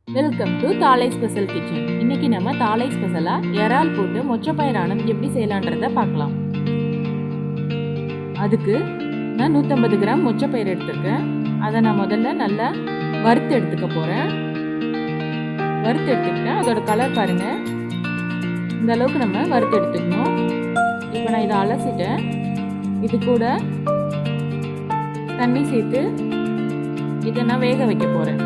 Welcome to Thalai special kitchen. இன்னைக்கு நம்ம தாலை ஸ்பெஷலாக இறால் போட்டு மொச்சப்பயிரானம் எப்படி செய்யலான்றத பார்க்கலாம். அதுக்கு நான் 150 கிராம் மொச்சப்பயிர் எடுத்துருக்கேன். அதை நான் முதல்ல நல்லா வறுத்து எடுத்துக்க போகிறேன். வறுத்து எடுத்துக்கிட்டேன். அதோட கலர் பாருங்கள், இந்த அளவுக்கு நம்ம வறுத்து எடுத்துக்கணும். இப்போ நான் இதை அலசிட்டேன். இது கூட தண்ணி சேர்த்து இதை நான் வேக வைக்க போகிறேன்.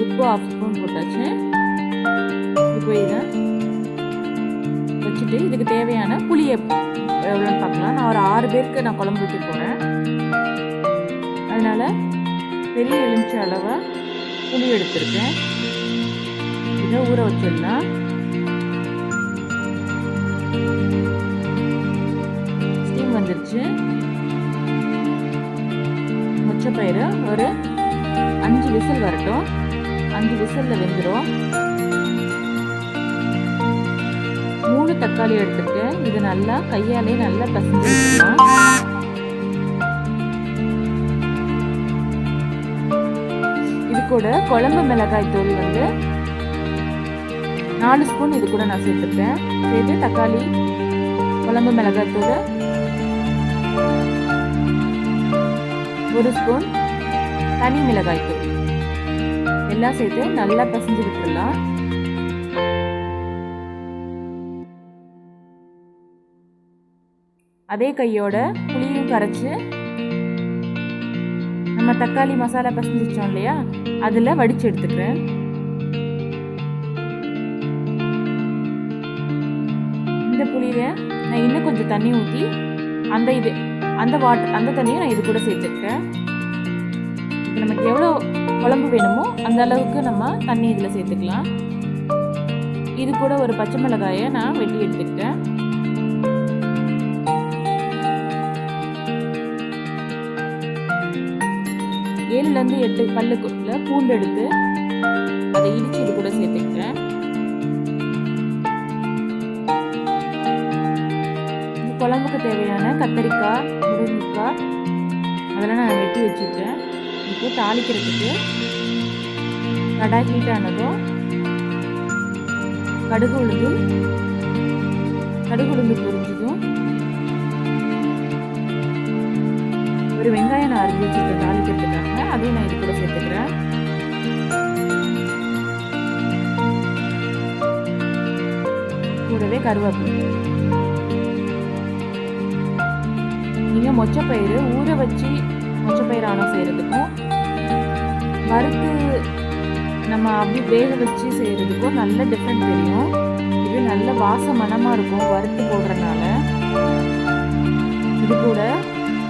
உப்பு 1/2 ஸ்பூன் போட்டாச்சு. இப்போ இதை வச்சுட்டு இதுக்கு தேவையான புளியை எவ்வளோன்னு பார்க்கலாம். நான் ஒரு 6 பேருக்கு நான் குழம்பு ஊற்றி போகிறேன். அதனால் பெரிய எலுமிச்சை அளவை புளி எடுத்துருக்கேன். இதை ஊற வச்சிடலாம். ஸ்டீம் வந்துருச்சு. மொச்சப்பயிறு ஒரு 5 விசில் வரட்டும். 5 விசில்ல வெந்துடும். 3 தக்காளி எடுத்துருக்கேன். இது நல்லா கையாலே நல்லா பிசைஞ்சு விட்டுக்கலாம். இது கூட குழம்பு மிளகாய் தூள் 4 ஸ்பூன் இது கூட நான் சேர்த்துருக்கேன். சேர்த்து தக்காளி, குழம்பு மிளகாய் தூள் 1 ஸ்பூன், தனி மிளகாய் தூள் எல்லாம் சேர்த்து நல்லா பிசைஞ்சு விட்டுடலாம். அதே கையோட புளியும் கரைச்சு நம்ம தக்காளி மசாலா பிசைஞ்சு வச்சோம் இல்லையா, அதில் வடிச்சு எடுத்துக்கிறேன். இந்த புளியில நான் இன்னும் கொஞ்சம் தண்ணி ஊற்றி அந்த தண்ணியை நான் இது கூட சேர்த்துக்கிறேன். இப்போ நமக்கு எவ்வளோ குழம்பு வேணுமோ அந்த அளவுக்கு நம்ம தண்ணி இதில் சேர்த்துக்கலாம். இது கூட ஒரு பச்சை மிளகாயை நான் வெட்டி எடுத்துக்கிட்டேன். ஏழுலேருந்து 8 பல்லுக்குள்ள பூண்டு எடுத்து அதை இடிச்சு இது கூட சேர்த்துக்கிட்டேன். குழம்புக்கு தேவையான கத்தரிக்காய், முருங்கைக்காய் அதெல்லாம் நான் வெட்டி வச்சுருக்கேன். இப்போ தாளிக்கிறதுக்கு கடாய் ஹீட் ஆனதும் கடுகு உளுந்து பொரிஞ்சதும் ஒரு வெங்காயம் நான் அரிஞ்சு வச்சுருக்கேன் தாளிக்கிறதுக்காக. அதையும் நான் இது கூட சேர்த்துக்கிறேன். கூடவே கருவேப்பிலை. நீங்கள் மொச்சப்பயிறு ஊற வச்சு மொச்சப்பயிரானம் செய்கிறதுக்கும் வறுத்து நம்ம அப்படி வேக வச்சு செய்கிறதுக்கும் நல்ல டிஃப்ரெண்ட் தெரியும். இது நல்ல மணமாக இருக்கும் வறுத்து போடுறதுனால. இது கூட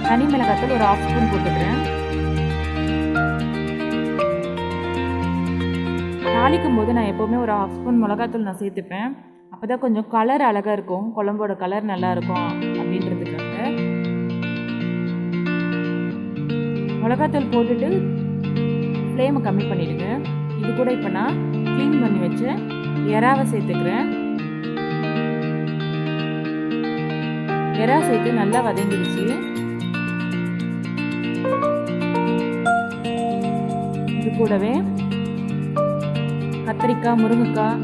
தனி மிளகாய்த்தூள் ஒரு 1/2 ஸ்பூன் போட்டுக்கிறேன். தாளிக்கும் போது நான் எப்போவுமே ஒரு 1/2 ஸ்பூன் மிளகாத்தூள் நான் சேர்த்துப்பேன். அப்போ தான் கொஞ்சம் கலர் அழகாக இருக்கும், குழம்போட கலர் நல்லா இருக்கும் அப்படின்றதுக்காக. மிளகாத்தூள் போட்டுட்டு ஃப்ளேமை கம்மி பண்ணிவிடுங்க. இது கூட இப்போ நான் க்ளீன் பண்ணி வச்சு எறாவை சேர்த்துக்கிறேன். எறா சேர்த்து நல்லா வதங்கிடுச்சு. இது கூடவே கத்திரிக்காய், முருங்கைக்காய்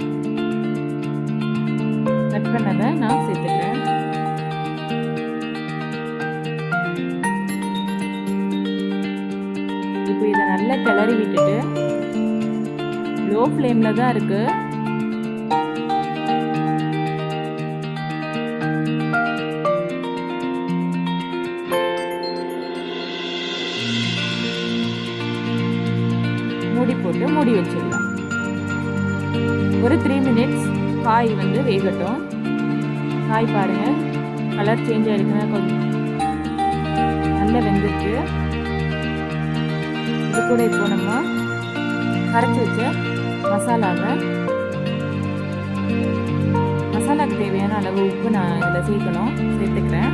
கட் பண்ணதை நான் சேர்த்துக்கிறேன். இப்போ இதை நல்லா கிளறி விட்டுட்டு லோ ஃப்ளேமில் தான் இருக்கு. மூடி போட்டு மூடி வச்சிடலாம். ஒரு 3 மினிட்ஸ் காய் வேகட்டும். காய் பாருங்க கலர் சேஞ்ச் ஆகிருக்குன்னா கொஞ்சம் நல்லா வெந்திருக்கு. இது கூட இப்போ நம்ம கரைச்சி வச்ச மசாலாவுக்கு தேவையான அளவு உப்பு நான் இதில் சேர்த்துக்கிறேன்.